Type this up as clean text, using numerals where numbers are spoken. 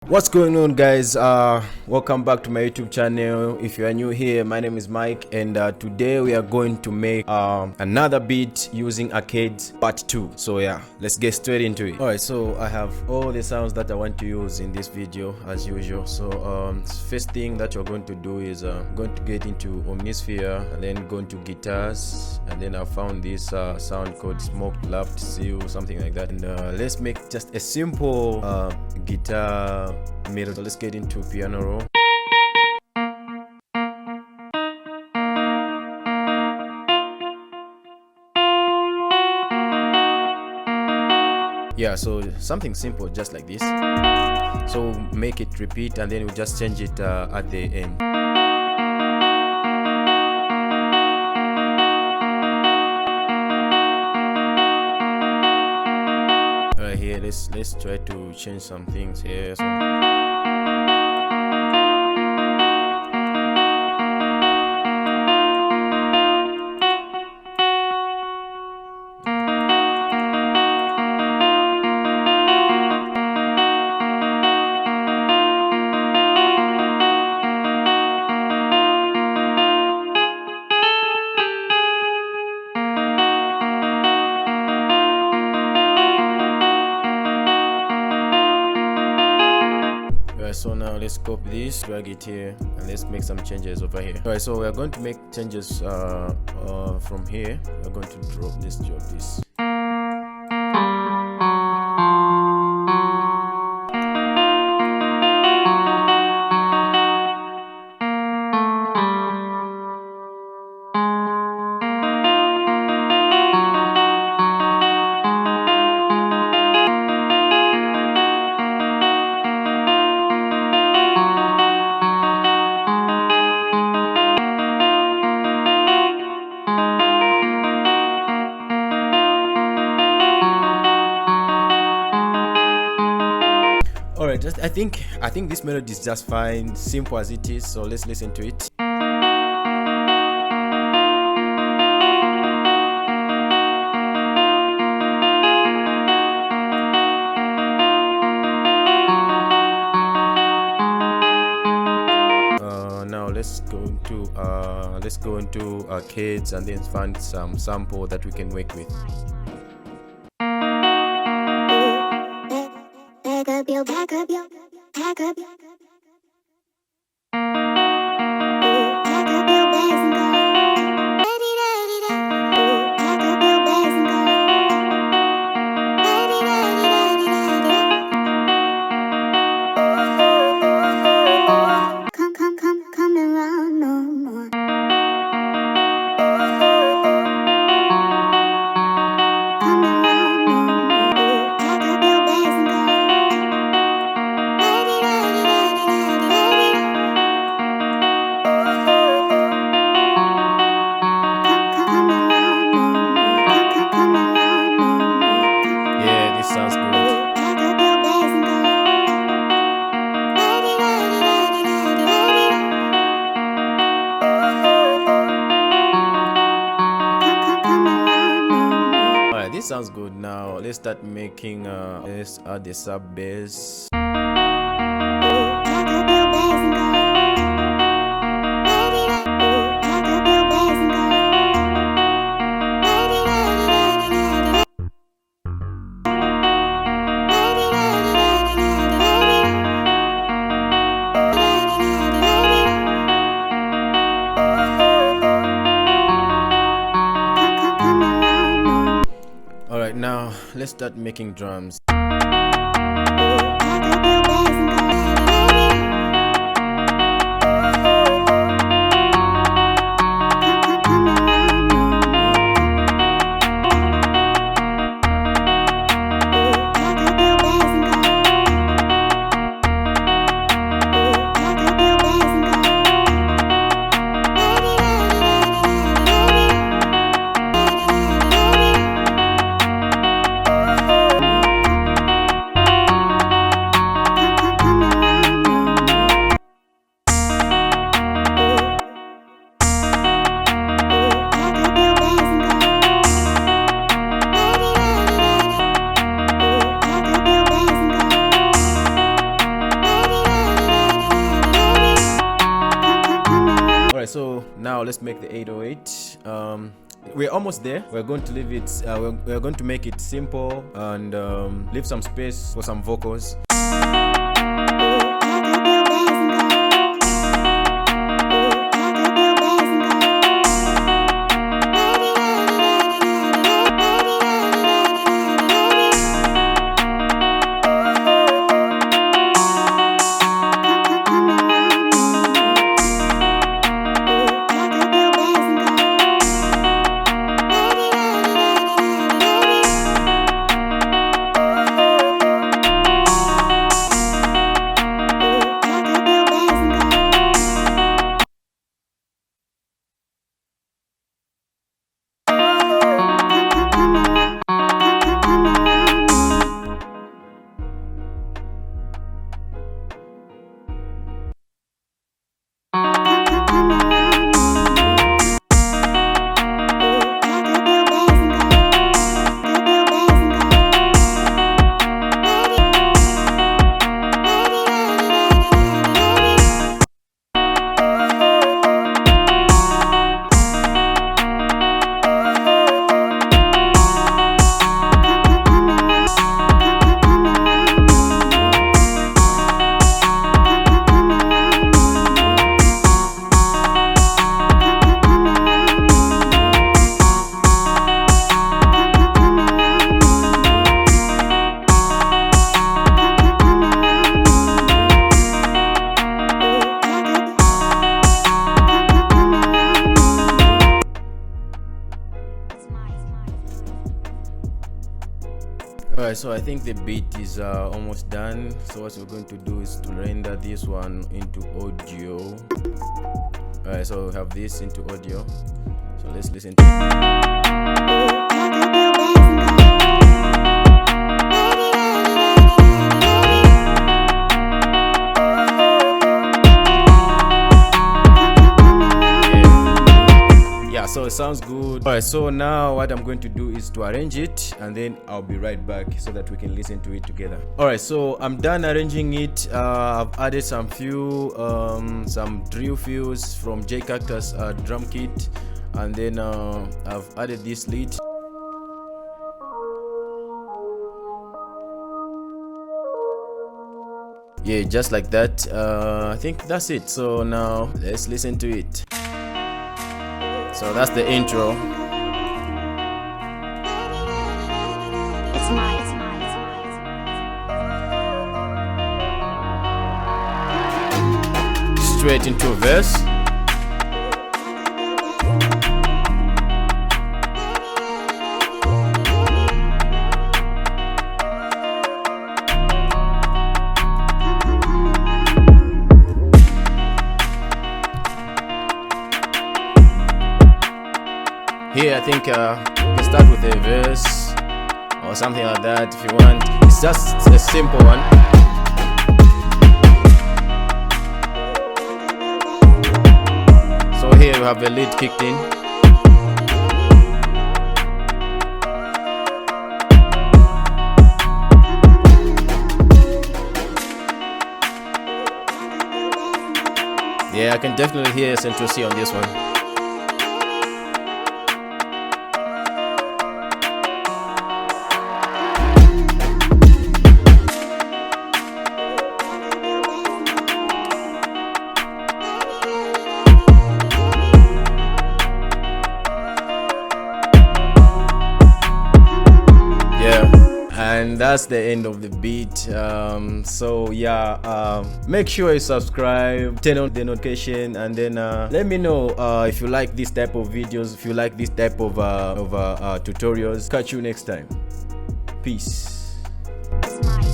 What's going on, guys? Welcome back to my YouTube channel. If you are new here, my name is Mike, and today we are going to make another beat using arcades part 2. So yeah, let's get straight into it. Alright, so I have all the sounds that I want to use in this video as usual. So first thing that you're going to do is going to get into Omnisphere and then go into guitars, and then I found this sound called smoked lapped seal, something like that. And let's make just a simple guitar melody. So let's get into piano roll. Yeah, so something simple just like this. So make it repeat, and then we'll just change it at the end. Here, let's try to change some things here. So so now let's copy this, drag it here, and let's make some changes over here. Alright, so we are going to make changes from here. We're going to drop this. Alright, I think this melody is just fine, simple as it is. So let's listen to it. Now let's go into arcades and then find some sample that we can work with. Back up, yo. Pack up, yo. Come around no more. Sounds good. Alright, this sounds good. Now let's start making let's add the sub bass. Alright, now let's start making drums. now let's make the 808. We're almost there. We're going to leave it we're going to make it simple and leave some space for some vocals. Alright, so I think the beat is almost done. So what we're going to do is to render this one into audio. Alright, so we have this into audio. So let's listen to it. So it sounds good. Alright, so now what I'm going to do is to arrange it, and then I'll be right back so that we can listen to it together. Alright, so I'm done arranging it. I've added some drill fills from cactus drum kit, and then I've added this lead. Yeah, just like that. I think that's it. So now let's listen to it. So that's the intro. It's nice. Straight into a verse. Here I think you can start with a verse or something like that if you want. It's just a simple one. So here you have the lead kicked in. Yeah, I can definitely hear Central Cee on this one. And that's the end of the beat. So yeah, make sure you subscribe, turn on the notification, and then let me know if you like this type of videos, if you like this type of tutorials. Catch you next time. Peace. It's nice.